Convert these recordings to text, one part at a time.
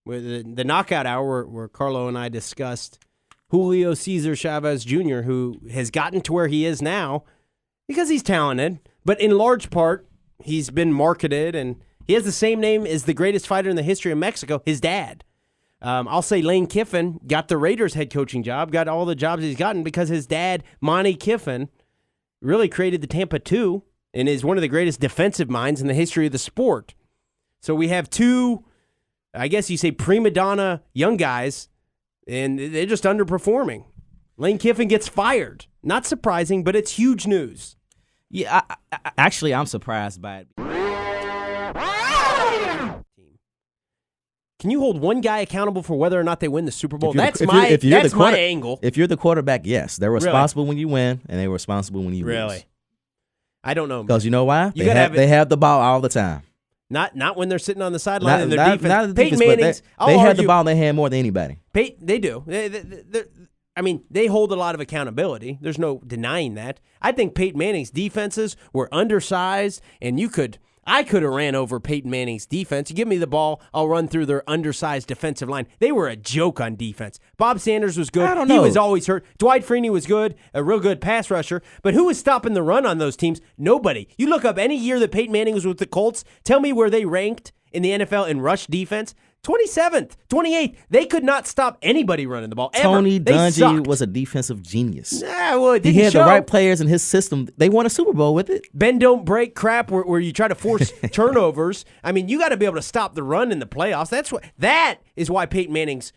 with the knockout hour where Carlo and I discussed Julio Cesar Chavez Jr., who has gotten to where he is now because he's talented, but in large part, he's been marketed, and he has the same name as the greatest fighter in the history of Mexico, his dad. I'll say Lane Kiffin got the Raiders head coaching job, got all the jobs he's gotten because his dad, Manny Kiffin, really created the Tampa 2 and is one of the greatest defensive minds in the history of the sport. So we have two, I guess you say, prima donna young guys, and they're just underperforming. Lane Kiffin gets fired. Not surprising, but it's huge news. Yeah, actually, I'm surprised by it. Can you hold one guy accountable for whether or not they win the Super Bowl? That's my angle. If you're the quarterback, yes. They're responsible when you win, and they're responsible when you lose. Really? I don't know. Because you know why? They have the ball all the time. Not when they're sitting on the sideline and their defense. Not the Peyton defense, Manning's, they had the ball in their hand more than anybody. They do. They hold a lot of accountability. There's no denying that. I think Peyton Manning's defenses were undersized, and I could have ran over Peyton Manning's defense. You give me the ball, I'll run through their undersized defensive line. They were a joke on defense. Bob Sanders was good. I don't know. He was always hurt. Dwight Freeney was good, a real good pass rusher. But who was stopping the run on those teams? Nobody. You look up any year that Peyton Manning was with the Colts, tell me where they ranked in the NFL in rush defense. 27th, 28th. They could not stop anybody running the ball ever. Tony Dungy was a defensive genius. He had the right players in his system. They won a Super Bowl with it. Bend don't break crap where you try to force turnovers. You got to be able to stop the run in the playoffs. That is why Peyton Manning's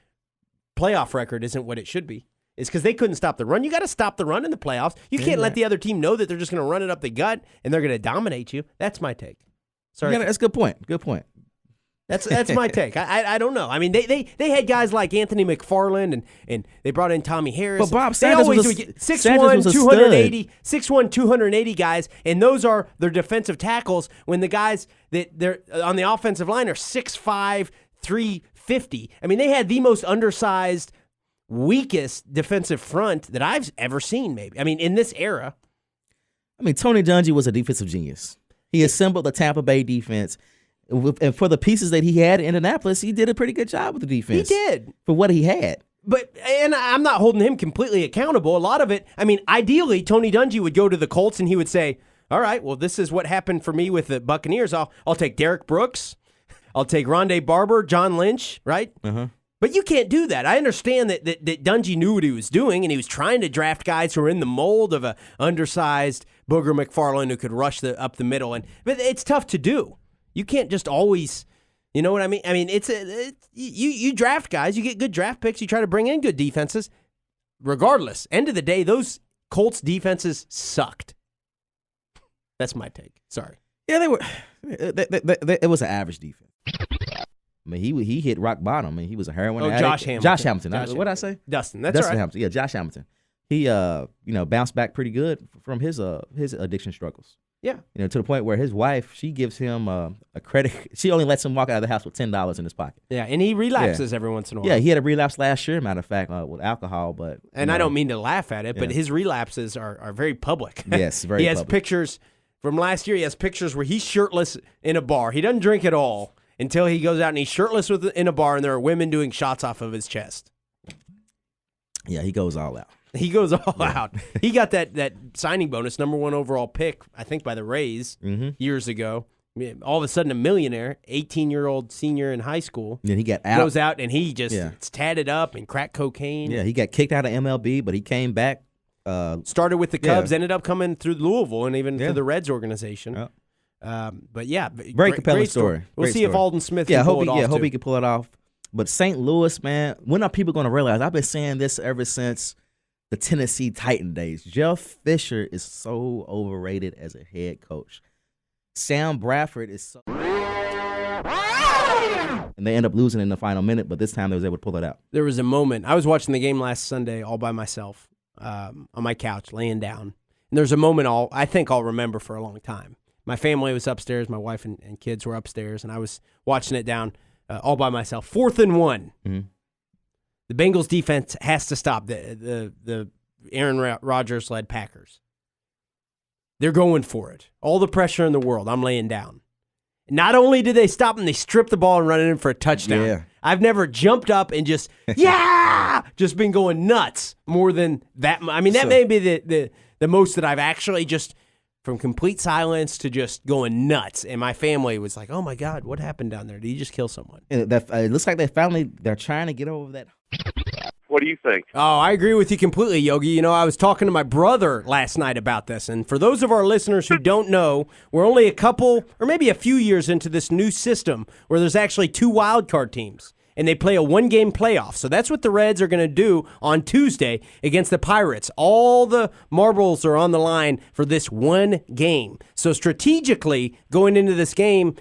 playoff record isn't what it should be. It's because they couldn't stop the run. You got to stop the run in the playoffs. You can't let the other team know that they're just going to run it up the gut and they're going to dominate you. That's my take. Sorry. That's a good point. Good point. That's my take. I don't know. They had guys like Anthony McFarland and they brought in Tommy Harris. But Bob Sanders was 6'1", 280, 6'1", 280 guys, and those are their defensive tackles when the guys that they're on the offensive line are 6'5", 350. They had the most undersized, weakest defensive front that I've ever seen, maybe. In this era. Tony Dungy was a defensive genius. He assembled the Tampa Bay defense. And for the pieces that he had in Indianapolis, he did a pretty good job with the defense. He did. For what he had. And I'm not holding him completely accountable. A lot of it, ideally, Tony Dungy would go to the Colts and he would say, all right, well, this is what happened for me with the Buccaneers. I'll take Derek Brooks. I'll take Rondé Barber, John Lynch, right? Uh-huh. But you can't do that. I understand that Dungy knew what he was doing, and he was trying to draft guys who are in the mold of a undersized Booger McFarland who could rush up the middle. But it's tough to do. You can't just always, you know what I mean? You draft guys, you get good draft picks, you try to bring in good defenses. Regardless, end of the day, those Colts defenses sucked. That's my take. Sorry. Yeah, they were. It was an average defense. He hit rock bottom. He was a heroin addict. Josh Hamilton. What did I say? Dustin. That's Dustin right. Hamilton. Yeah, Josh Hamilton. He bounced back pretty good from his addiction struggles. Yeah. To the point where his wife, she gives him a credit. She only lets him walk out of the house with $10 in his pocket. Yeah, and he relapses every once in a while. Yeah, he had a relapse last year, matter of fact, with alcohol. And I don't mean to laugh at it, but his relapses are very public. Yes, very public. He has pictures from last year. He has pictures where he's shirtless in a bar. He doesn't drink at all until he goes out and he's shirtless in a bar, and there are women doing shots off of his chest. Yeah, he goes all out. He goes all out. He got that signing bonus, number 1 overall pick, I think by the Rays years ago. All of a sudden, a millionaire, 18-year-old senior in high school. Then he got out. Goes out and he just it's tatted up and cracked cocaine. Yeah, he got kicked out of MLB, but he came back. Started with the Cubs, ended up coming through Louisville and even through the Reds organization. Yeah. Very compelling story. We'll see if Alden Smith can pull it off. Hope he can pull it off. But St. Louis, man, when are people going to realize? I've been saying this ever since the Tennessee Titan days. Jeff Fisher is so overrated as a head coach. Sam Bradford is so... And they end up losing in the final minute, but this time they was able to pull it out. There was a moment. I was watching the game last Sunday all by myself on my couch, laying down. And there's a moment I think I'll remember for a long time. My family was upstairs. My wife and kids were upstairs, and I was watching it down all by myself. 4th and 1. Mm-hmm. The Bengals defense has to stop the Aaron Rodgers-led Packers. They're going for it. All the pressure in the world. I'm laying down. Not only did they stop them, they stripped the ball and run it in for a touchdown. I've never jumped up and just just been going nuts more than that. I mean, that may be the most that I've actually just from complete silence to just going nuts. And my family was like, "Oh my God, what happened down there? Did you just kill someone?" It looks like they're trying to get over that. What do you think? Oh, I agree with you completely, Yogi. You know, I was talking to my brother last night about this, and for those of our listeners who don't know, we're only a couple or maybe a few years into this new system where there's actually 2 wild card teams, and they play a 1-game playoff. So that's what the Reds are going to do on Tuesday against the Pirates. All the marbles are on the line for this 1 game. So strategically, going into this game,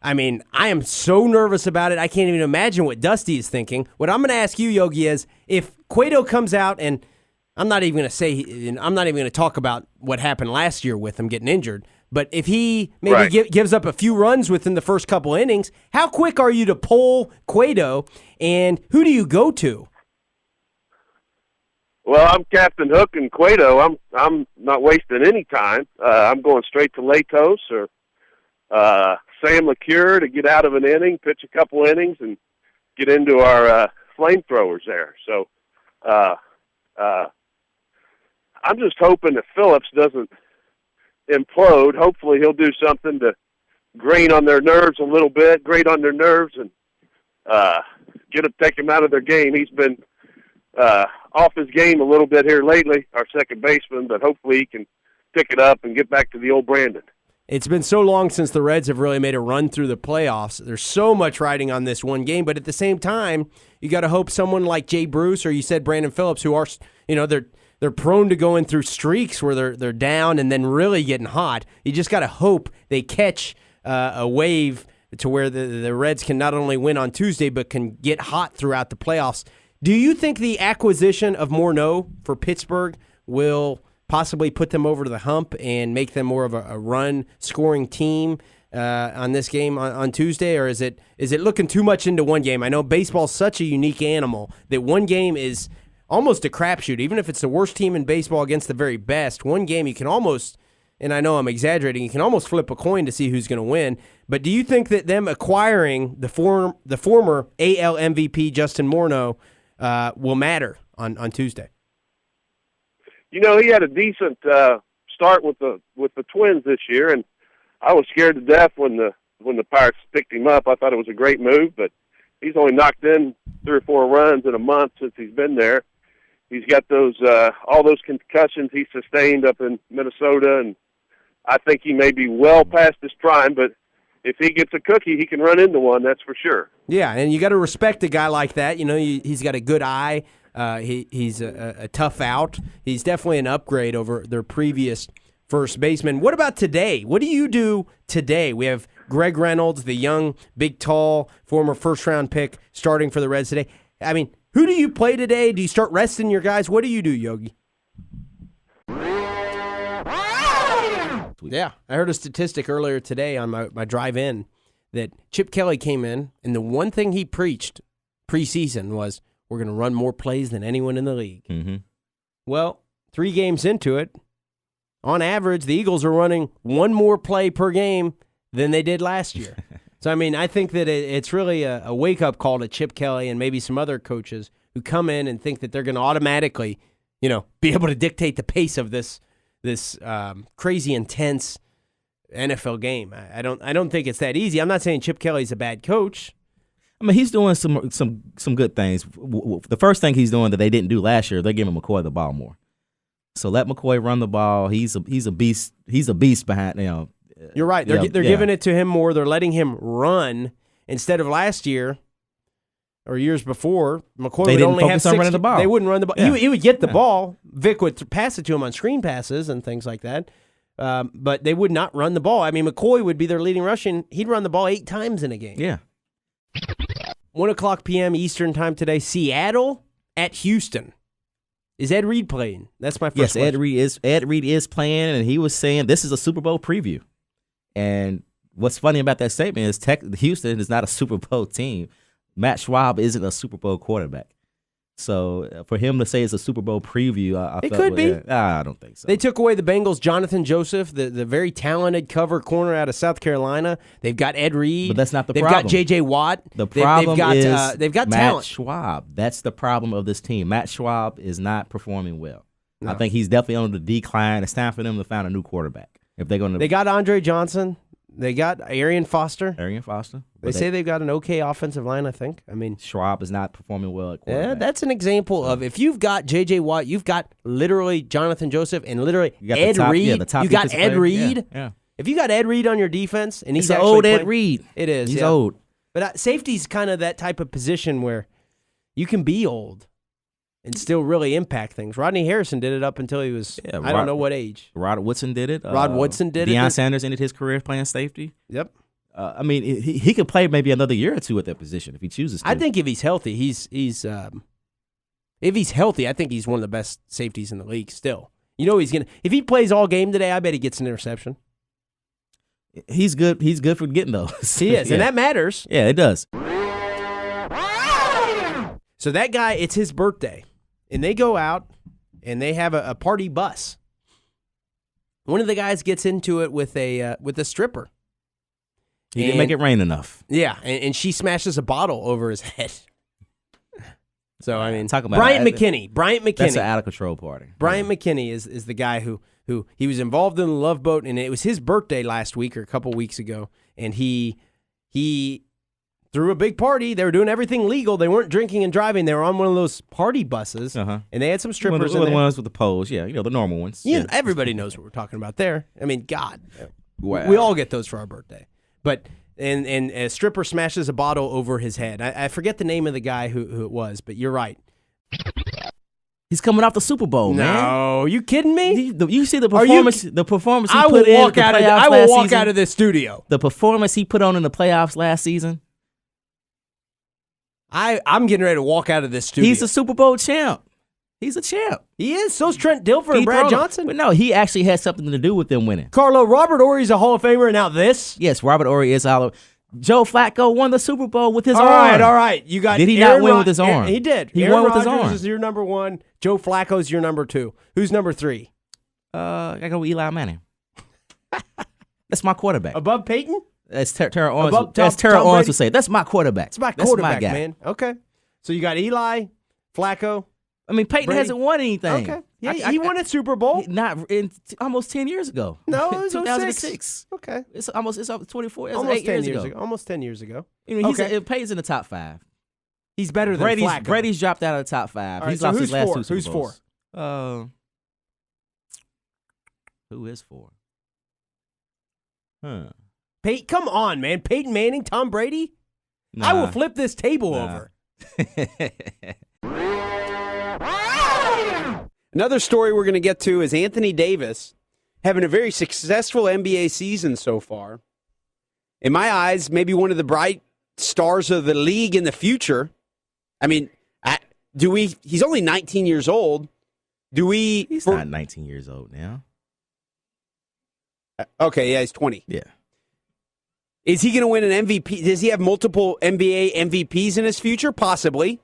I mean, I am so nervous about it. I can't even imagine what Dusty is thinking. What I'm going to ask you, Yogi, is if Cueto comes out, and I'm not even going to talk about what happened last year with him getting injured, but if he maybe gives up a few runs within the first couple innings, how quick are you to pull Cueto, and who do you go to? Well, I'm Captain Hook and Cueto. I'm not wasting any time. I'm going straight to Latos or Sam LeCure to get out of an inning, pitch a couple innings, and get into our flamethrowers there. So I'm just hoping that Phillips doesn't implode. Hopefully he'll do something to grate on their nerves, and take him out of their game. He's been off his game a little bit here lately, our second baseman, but hopefully he can pick it up and get back to the old Brandon. It's been so long since the Reds have really made a run through the playoffs. There's so much riding on this 1 game, but at the same time, you got to hope someone like Jay Bruce or you said Brandon Phillips, who are, they're prone to going through streaks where they're down and then really getting hot. You just got to hope they catch a wave to where the Reds can not only win on Tuesday but can get hot throughout the playoffs. Do you think the acquisition of Morneau for Pittsburgh will possibly put them over to the hump and make them more of a run-scoring team on this game on Tuesday, or is it looking too much into 1 game? I know baseball's such a unique animal that 1 game is almost a crapshoot. Even if it's the worst team in baseball against the very best, 1 game you can almost, and I know I'm exaggerating, you can almost flip a coin to see who's going to win. But do you think that them acquiring the former AL MVP Justin Morneau will matter on Tuesday? You know, he had a decent start with the Twins this year, and I was scared to death when the Pirates picked him up. I thought it was a great move, but he's only knocked in 3 or 4 runs in a month since he's been there. He's got all those concussions he sustained up in Minnesota, and I think he may be well past his prime, but if he gets a cookie, he can run into one, that's for sure. Yeah, and you got to respect a guy like that. You know, he's got a good eye. He's a tough out. He's definitely an upgrade over their previous first baseman. What about today? What do you do today? We have Greg Reynolds, the young, big, tall, former first-round pick, starting for the Reds today. I mean, who do you play today? Do you start resting your guys? What do you do, Yogi? Yeah, I heard a statistic earlier today on my drive-in that Chip Kelly came in, and the one thing he preached preseason was, we're going to run more plays than anyone in the league. Mm-hmm. Well, 3 games into it, on average, the Eagles are running 1 more play per game than they did last year. So, I mean, I think that it's really a wake-up call to Chip Kelly and maybe some other coaches who come in and think that they're going to automatically, be able to dictate the pace of this crazy intense NFL game. I don't think it's that easy. I'm not saying Chip Kelly's a bad coach. I mean, he's doing some good things. The first thing he's doing that they didn't do last year, they're giving McCoy the ball more. So let McCoy run the ball. He's a beast. He's a beast behind. You're right. They're giving it to him more. They're letting him run instead of last year or years before. McCoy would only have 6. Running the ball. They wouldn't run the ball. Yeah. He would get the ball. Vic would pass it to him on screen passes and things like that. But they would not run the ball. I mean, McCoy would be their leading Russian. He'd run the ball 8 times in a game. Yeah. 1:00 p.m. Eastern time today. Seattle at Houston. Is Ed Reed playing? That's my first question. Ed Reed is playing, and he was saying this is a Super Bowl preview. And what's funny about that statement is Houston is not a Super Bowl team. Matt Schwab isn't a Super Bowl quarterback. So for him to say it's a Super Bowl preview, I It felt, could be. I don't think so. They took away the Bengals' Johnathan Joseph, the very talented cover corner out of South Carolina. They've got Ed Reed. But that's not the They've problem. got J.J. Watt. The problem they've got Matt talent. Schwab. That's the problem of this team. Matt Schwab is not performing well. No. I think he's definitely on the decline. It's time for them to find a new quarterback. If they're going to, They got Andre Johnson. They got Arian Foster. They say they've got an okay offensive line, I think. I mean, Schwab is not performing well at quarterback. yeah, that's an example of if you've got J.J. Watt, you've got literally Johnathan Joseph and literally Ed Reed. Yeah, the top you got defensive Ed player. Reed. Yeah. If you got Ed Reed on your defense, and he's It's actually old Ed playing- Reed. It is. He's yeah. old. But safety's kind of that type of position where you can be old and still really impact things. Rodney Harrison did it up until he was, I don't know what age. Rod Woodson did it. Rod Woodson did it. Deion Sanders ended his career playing safety. Yep. I mean, he could play maybe another year or two at that position if he chooses to. I think if he's healthy, if he's healthy, I think he's one of the best safeties in the league still. You know he's going to – if he plays all game today, I bet he gets an interception. He's good. He's good for getting those. He is, and that matters. Yeah, it does. So that guy, it's his birthday, and they go out, and they have a party bus. One of the guys gets into it with a stripper. He didn't make it rain enough. Yeah, and she smashes a bottle over his head. So, I mean, Talk about Bryant that. McKinnie. That's an out-of-control party. Bryant McKinnie is the guy who he was involved in the Love Boat, and it was his birthday last week or a couple weeks ago, and he threw a big party. They were doing everything legal. They weren't drinking and driving. They were on one of those party buses, and they had some strippers in the there. ones with the poles, yeah, the normal ones. Yeah, everybody knows what we're talking about there. I mean, God, Wow. we all get those for our birthday. But and a stripper smashes a bottle over his head. I forget the name of the guy who it was, but you're right. He's coming off the Super Bowl, man. No, you kidding me? You see the performance? The performance he I put will in walk the out of. playoffs I will last walk season? out of this studio. The performance he put on in the playoffs last season. I'm getting ready to walk out of this studio. He's a Super Bowl champ. He's a champ. He is. So's Trent Dilfer and Brad Johnson. But no, he actually had something to do with them winning. Carlo, Robert Ory's a Hall of Famer, and now this. Yes, Robert Ory is all. Joe Flacco won the Super Bowl with his arm. All right. You got. Did he Aaron not win with his arm? He did. He Aaron won with his Rodgers arm. is your number one. Joe Flacco's your number two. Who's number three? I go with Eli Manning. That's my quarterback. Above Peyton? That's Terrell Owens. Above That's Tom Terrell Owens Brady? would say. That's my quarterback. It's my That's quarterback, guy. man. Okay. So you got Eli, Flacco. I mean, Peyton Brady? hasn't won anything. Okay. Yeah, he won a Super Bowl. Not in almost 10 years ago. No, it was 2006. Okay. It's up 24. It's Almost 8 10 years ago. Almost 10 years ago. I mean, Okay. Peyton's in the top 5. He's better than Flacco. Brady's dropped out of the top 5. All right, He's so lost who's his last four? 2 Super Who's Bowls. four? Who is 4? Peyton, come on, man. Peyton Manning, Tom Brady? Nah. I will flip this table Nah. over. Another story we're going to get to is Anthony Davis having a very successful NBA season so far. In my eyes, maybe one of the bright stars of the league in the future. I mean, he's only 19 years old. He's not 19 years old now. Okay, yeah, he's 20. Yeah. Is he going to win an MVP? Does he have multiple NBA MVPs in his future? Possibly.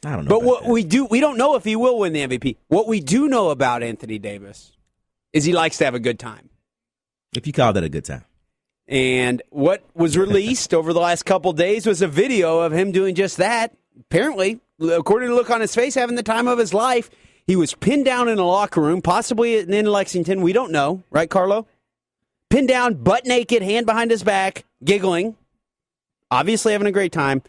I don't know. But what we don't know if he will win the MVP. What we do know about Anthony Davis is he likes to have a good time. If you call that a good time. And what was released over the last couple days was a video of him doing just that. Apparently, according to the look on his face, having the time of his life. He was pinned down in a locker room, possibly in Lexington. We don't know. Right, Carlo? Pinned down, butt naked, hand behind his back, giggling. Obviously having a great time.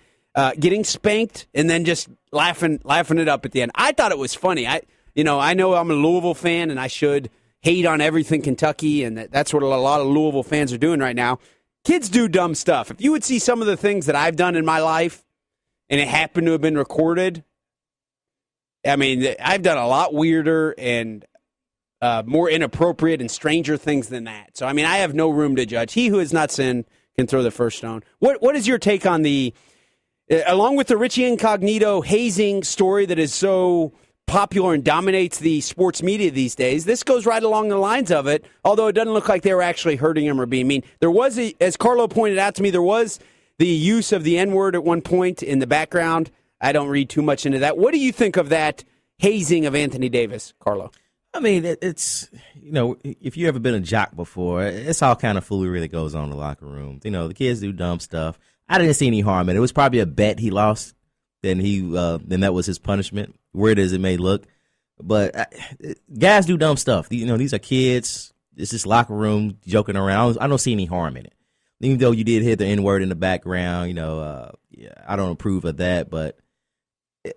Getting spanked, and then just laughing it up at the end. I thought it was funny. I know I'm a Louisville fan, and I should hate on everything Kentucky, and that's what a lot of Louisville fans are doing right now. Kids do dumb stuff. If you would see some of the things that I've done in my life, and it happened to have been recorded, I mean, I've done a lot weirder and more inappropriate and stranger things than that. So, I mean, I have no room to judge. He who has not sinned can throw the first stone. What is your take on the... along with the Richie Incognito hazing story that is so popular and dominates the sports media these days, this goes right along the lines of it, although it doesn't look like they were actually hurting him or being mean. There was, as Carlo pointed out to me, there was the use of the N-word at one point in the background. I don't read too much into that. What do you think of that hazing of Anthony Davis, Carlo? I mean, it's, if you ever been a jock before, it's all kind of foolery that goes on in the locker room. The kids do dumb stuff. I didn't see any harm in it. It was probably a bet he lost, then that was his punishment, weird as it may look. But guys do dumb stuff. These are kids. It's just locker room joking around. I don't see any harm in it. Even though you did hear the N-word in the background, I don't approve of that. But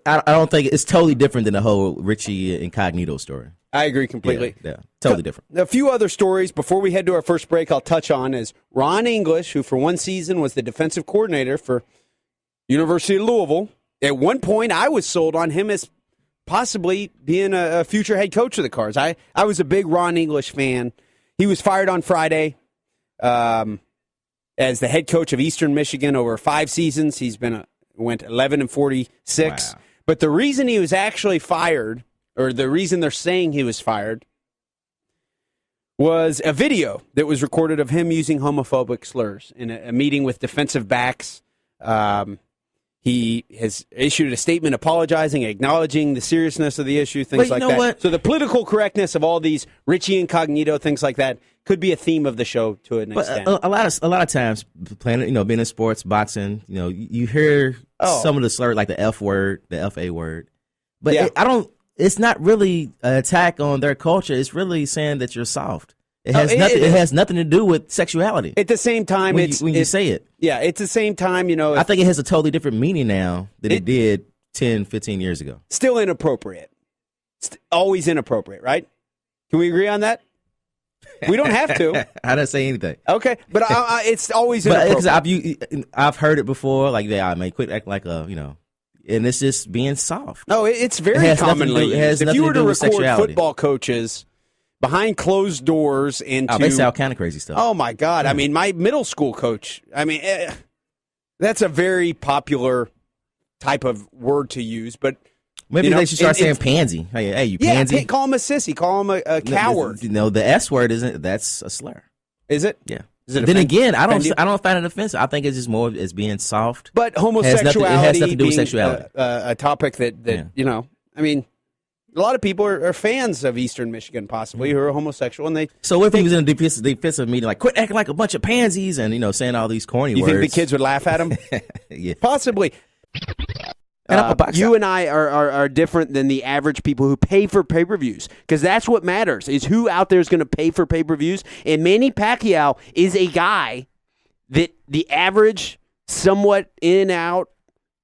I don't think it's totally different than the whole Richie Incognito story. I agree completely. Yeah, totally different. A few other stories before we head to our first break I'll touch on is Ron English, who for one season was the defensive coordinator for University of Louisville. At one point, I was sold on him as possibly being a future head coach of the Cards. I was a big Ron English fan. He was fired on Friday as the head coach of Eastern Michigan over 5 seasons. He's went 11-46. Wow. But the reason he was actually fired, or the reason they're saying he was fired, was a video that was recorded of him using homophobic slurs in a meeting with defensive backs. He has issued a statement apologizing, acknowledging the seriousness of the issue, things like that. What? So the political correctness of all these Richie Incognito, things like that, could be a theme of the show to an extent. A lot of times, playing, being in sports, boxing, you hear some of the slurs like the F word, the FA word, but Yeah. It's not really an attack on their culture. It's really saying that you're soft. It has nothing to do with sexuality. At the same time, when you say it. Yeah, at the same time, I think it has a totally different meaning now than it did 10, 15 years ago. Still inappropriate. Always inappropriate, right? Can we agree on that? We don't have to. I didn't say anything. Okay, but it's always inappropriate. But I've heard it before, like, I may quit acting like and it's just being soft. No, it's very commonly used. If you were to record sexuality. football coaches behind closed doors into... they say all kind of crazy stuff. Oh, my God. I mean, my middle school coach, that's a very popular type of word to use, but... Maybe they should start saying pansy. Hey, you pansy. Yeah, call him a sissy. Call him a coward. The S word that's a slur. Is it? Yeah. Is it then again, I don't find it offensive. I think it's just more as being soft. But homosexuality it has nothing to do with being sexuality. A topic that a lot of people are fans of Eastern Michigan, possibly, who are homosexual, and they. So if he was in a defensive meeting, like, quit acting like a bunch of pansies, and saying all these corny words. You think the kids would laugh at him? Yeah, possibly. You and I are different than the average people who pay for pay-per-views, because that's what matters, is who out there is going to pay for pay-per-views. And Manny Pacquiao is a guy that the average, somewhat in-out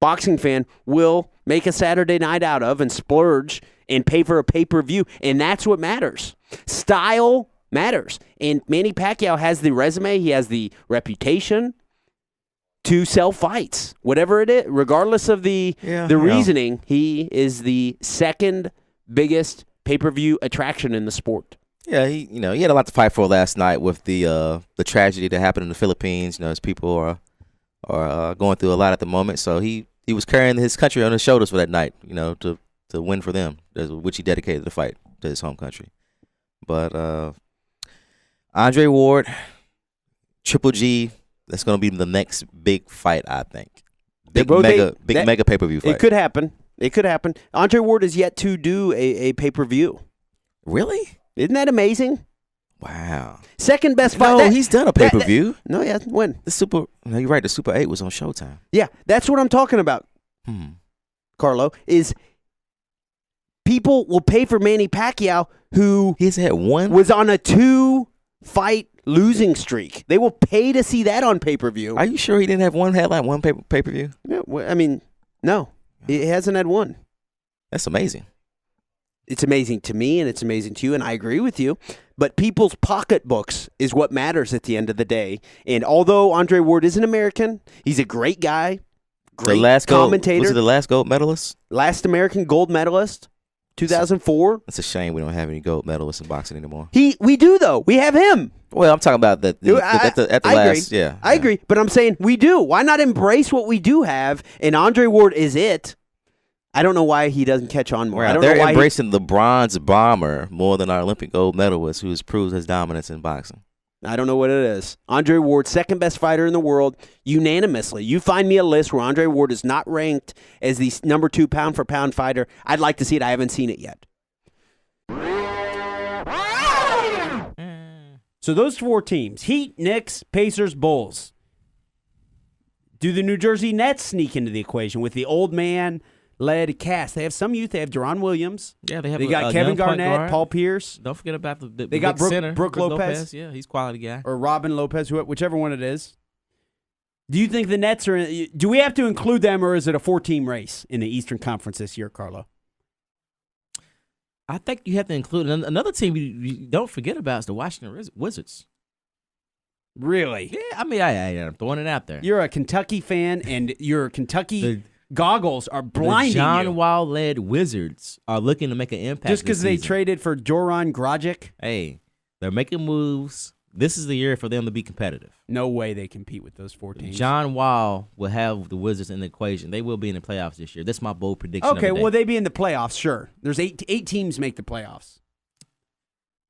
boxing fan will make a Saturday night out of and splurge and pay for a pay-per-view, and that's what matters. Style matters. And Manny Pacquiao has the resume, he has the reputation to sell fights, whatever it is, regardless of the reasoning. He is the second biggest pay-per-view attraction in the sport. Yeah, he had a lot to fight for last night with the tragedy that happened in the Philippines. As people are going through a lot at the moment, so he was carrying his country on his shoulders for that night. To win for them, which he dedicated the fight to his home country. But Andre Ward, Triple G. That's going to be the next big fight, I think. Mega pay-per-view fight. It could happen. Andre Ward is yet to do a pay-per-view. Really? Isn't that amazing? Wow. Second best fight. No, he's done a pay-per-view. No, yeah, when? No, you're right. The Super 8 was on Showtime. Yeah, that's what I'm talking about, Carlo, is people will pay for Manny Pacquiao, who he's had one? Was on a 2-fight losing streak. They will pay to see that on pay-per-view. Are you sure he didn't have one pay-per-view? Yeah, no. He hasn't had one. That's amazing. It's amazing to me, and it's amazing to you, and I agree with you. But people's pocketbooks is what matters at the end of the day. And although Andre Ward is an American, he's a great guy, great commentator. Was he the last gold medalist? Last American gold medalist. 2004. It's a shame we don't have any gold medalists in boxing anymore. We do, though. We have him. Well, I'm talking about at the last. Agree. Yeah, I agree. But I'm saying we do. Why not embrace what we do have? And Andre Ward is it. I don't know why he doesn't catch on more. Right. They're embracing the bronze bomber more than our Olympic gold medalist, who has proved his dominance in boxing. I don't know what it is. Andre Ward, second best fighter in the world, unanimously. You find me a list where Andre Ward is not ranked as the number 2 pound-for-pound fighter. I'd like to see it. I haven't seen it yet. So those 4 teams, Heat, Knicks, Pacers, Bulls. Do the New Jersey Nets sneak into the equation with the old man-led cast? They have some youth. They have Deron Williams. Yeah, they have. They got Kevin young point Garnett, guard. Paul Pierce. Don't forget about the They got big center, Brooke Lopez. Yeah, he's a quality guy. Or Robin Lopez, whichever one it is. Do you think the Nets are – do we have to include them, or is it a 4-team race in the Eastern Conference this year, Carlo? I think you have to include another team you don't forget about is the Washington Wizards. Really? Yeah, I mean, I'm throwing it out there. You're a Kentucky fan, and your Kentucky goggles are blinding the John you. Wall-led Wizards are looking to make an impact Just because they season. traded for Goran Dragic? Hey, they're making moves. This is the year for them to be competitive. No way they compete with those 4 teams. John Wall will have the Wizards in the equation. They will be in the playoffs this year. That's my bold prediction. Okay, of the day. well, they be in the playoffs, sure. There's 8 teams make the playoffs.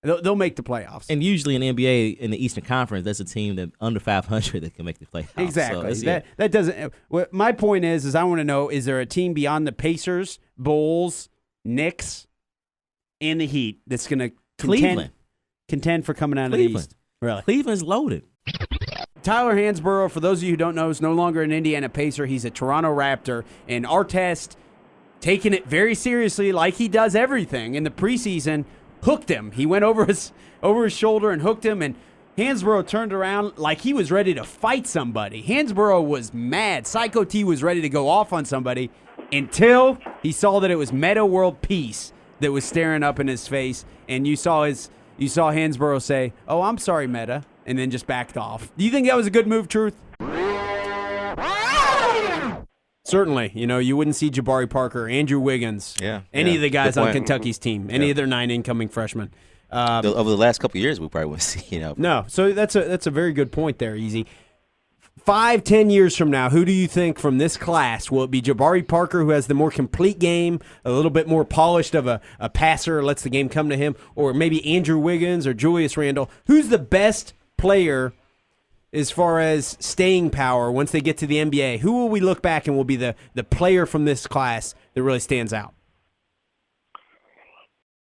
They'll make the playoffs. And usually in the NBA, in the Eastern Conference, that's a team that under 500 that can make the playoffs. Exactly. So that doesn't. What my point is I want to know: is there a team beyond the Pacers, Bulls, Knicks, and the Heat that's going to contend for coming out of the East? Really? Cleveland's loaded. Tyler Hansborough, for those of you who don't know, is no longer an Indiana Pacer. He's a Toronto Raptor, and Artest, taking it very seriously, like he does everything in the preseason, hooked him. He went over his shoulder and hooked him, and Hansborough turned around like he was ready to fight somebody. Hansborough was mad. Psycho T was ready to go off on somebody until he saw that it was Meta World Peace that was staring up in his face, and you saw Hansborough say, "Oh, I'm sorry, Meta," and then just backed off. Do you think that was a good move, Truth? Certainly. You wouldn't see Jabari Parker, Andrew Wiggins, any of the guys on Kentucky's team, any of their 9 incoming freshmen. Over the last couple of years, we probably wouldn't see. No, so that's a very good point there, Easy. 5-10 years from now, who do you think from this class? Will it be Jabari Parker, who has the more complete game, a little bit more polished of a passer, lets the game come to him, or maybe Andrew Wiggins or Julius Randle? Who's the best player as far as staying power once they get to the NBA? Who will we look back and will be the player from this class that really stands out?